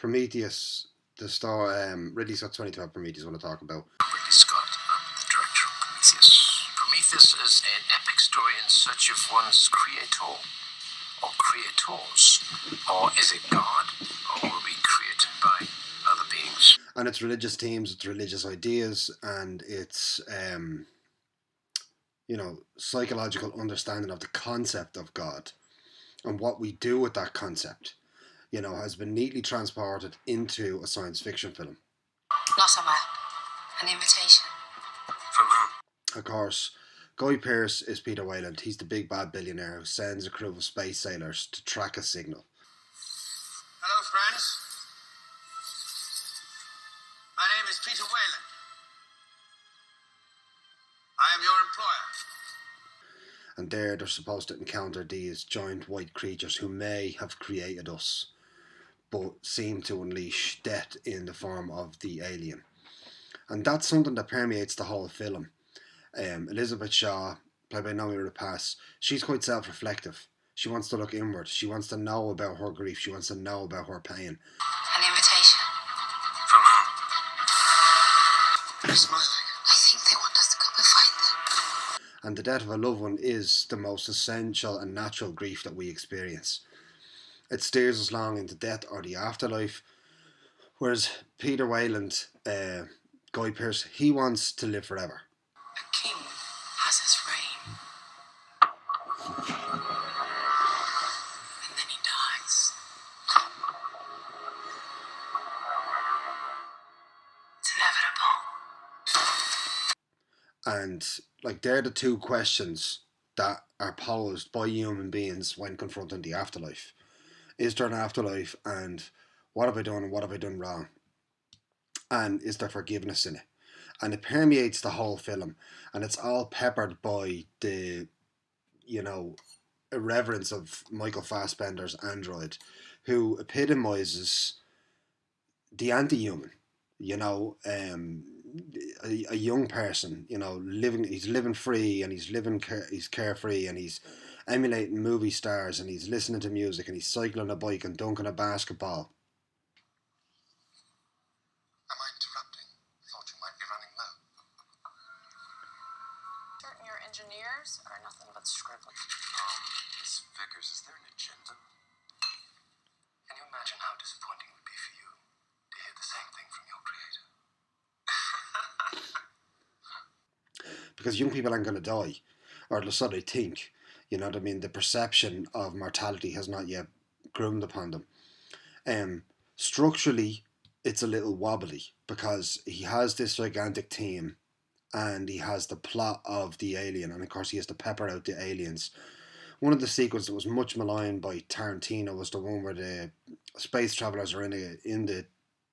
Prometheus, the star, Ridley Scott's 2012 Prometheus, what I talk about. Ridley Scott, the director of Prometheus. Prometheus is an epic story in search of one's creator, or creators, or is it God, or were we created by other beings? And it's religious themes, it's religious ideas, and it's, psychological understanding of the concept of God and what we do with that concept, has been neatly transported into a science fiction film. Not a map, an invitation. From whom? Of course, Guy Pearce is Peter Weyland. He's the big bad billionaire who sends a crew of space sailors to track a signal. Hello, friends. My name is Peter Weyland. I am your employer. And there they're supposed to encounter these giant white creatures who may have created us, but seem to unleash death in the form of the alien. And that's something that permeates the whole film. Elizabeth Shaw, played by Naomi Rapace, she's quite self-reflective. She wants to look inward. She wants to know about her grief. She wants to know about her pain. An invitation. From whom? You're smiling. I think they want us to come and find them. And the death of a loved one is the most essential and natural grief that we experience. It steers us along into death or the afterlife. Whereas Peter Weyland, Guy Pearce, he wants to live forever. A king has his reign. And then he dies. It's inevitable. And they're the two questions that are posed by human beings when confronting the afterlife. Is there an afterlife, and what have I done and what have I done wrong? And is there forgiveness in it? And it permeates the whole film, and it's all peppered by the, irreverence of Michael Fassbender's android, who epitomises the anti-human, a young person, he's living free, and he's carefree, and he's emulating movie stars, and he's listening to music, and he's cycling a bike and dunking a basketball. Am I interrupting? Thought you might be running low. Certain your engineers are nothing but scribble. Miss Vickers, is there an agenda? Can you imagine how disappointing it would be for you to hear the same thing from your creator? Because young people aren't going to die, or so they think. You know what I mean? The perception of mortality has not yet groomed upon them. Structurally, it's a little wobbly because he has this gigantic team, and he has the plot of the alien, and of course he has to pepper out the aliens. One of the sequences that was much maligned by Tarantino was the one where the space travelers are in the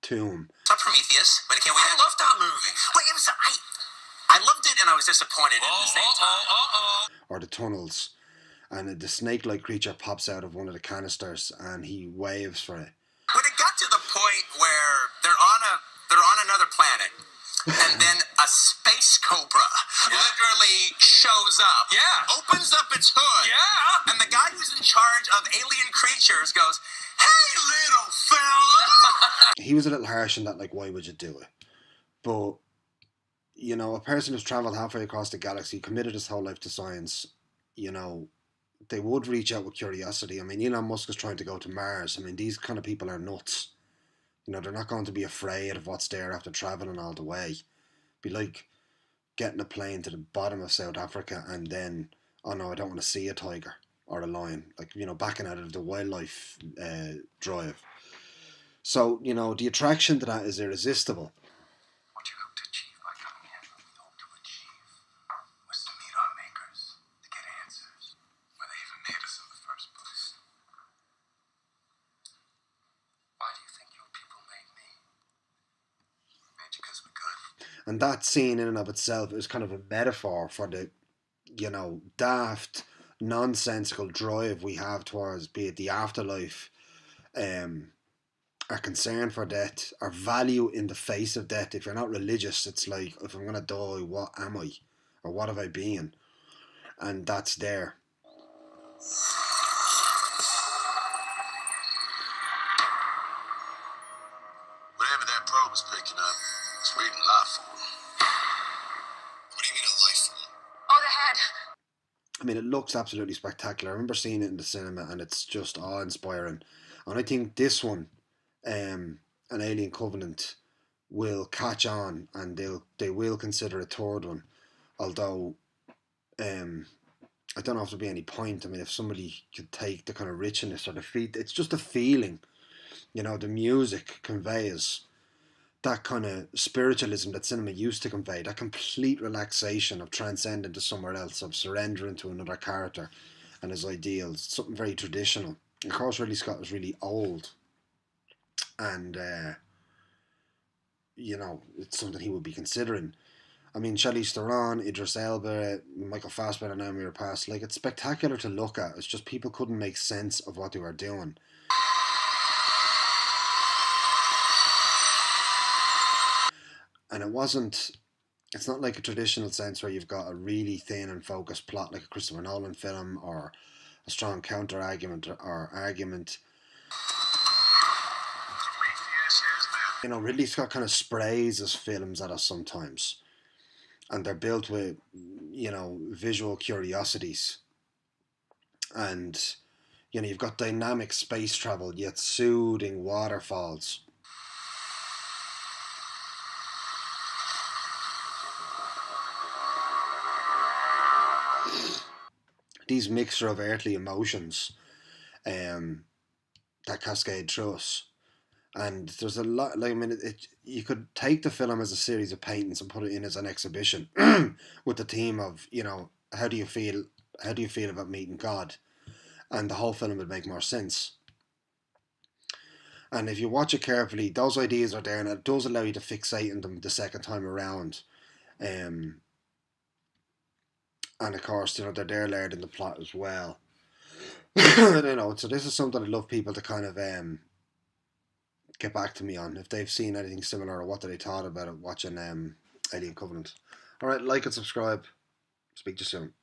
tomb. Not Prometheus, but can we? I loved that movie. Well, it was I loved it and I was disappointed at the same time. Or the tunnels, and the snake-like creature pops out of one of the canisters, and he waves for it. When it got to the point where they're on another planet, and then a space cobra literally shows up, opens up its hood, and the guy who's in charge of alien creatures goes, "Hey, little fella!" He was a little harsh in that, why would you do it? But, a person who's travelled halfway across the galaxy, committed his whole life to science, they would reach out with curiosity. I mean, Elon Musk is trying to go to Mars. I mean, these kind of people are nuts. They're not going to be afraid of what's there after travelling all the way. Be like getting a plane to the bottom of South Africa and then, oh no, I don't want to see a tiger or a lion. Backing out of the wildlife drive. So, the attraction to that is irresistible. What you hope to achieve by coming here, what we hope to achieve was to meet our makers, to get answers, where they even made us in the first place. Why do you think your people made me? Made you because we could. And that scene in and of itself is kind of a metaphor for the, daft, nonsensical drive we have towards, be it the afterlife, our concern for death, our value in the face of death. If you're not religious, it's like, if I'm going to die, what am I? Or what have I been? And that's there. mean, it looks absolutely spectacular. I remember seeing it in the cinema, and it's just awe-inspiring. And I think this one, an Alien Covenant, will catch on, and they will consider a third one. Although, I don't know if there'll be any point. I mean, if somebody could take the kind of richness or the feet, it's just a feeling. The music conveys that kind of spiritualism that cinema used to convey, that complete relaxation of transcending to somewhere else, of surrendering to another character and his ideals, something very traditional. Of course, Ridley Scott was really old, and it's something he would be considering. I mean, Charlize Theron, Idris Elba, Michael Fassbender, and Naomi Rapace, like, it's spectacular to look at. It's just people couldn't make sense of what they were doing. And it's not like a traditional sense where you've got a really thin and focused plot like a Christopher Nolan film, or a strong counter argument or argument. Ridley Scott kind of sprays his films at us sometimes, and they're built with, visual curiosities. And, you've got dynamic space travel, yet soothing waterfalls. These mixture of earthly emotions that cascade through us. And there's a lot, like, I mean, you could take the film as a series of paintings and put it in as an exhibition with the theme of, how do you feel about meeting God? And the whole film would make more sense. And if you watch it carefully, those ideas are there, and it does allow you to fixate on them the second time around. And of course, they're there layered in the plot as well. So this is something I'd love people to kind of get back to me on, if they've seen anything similar, or what they thought about it watching Alien Covenant. Alright, like and subscribe. Speak to you soon.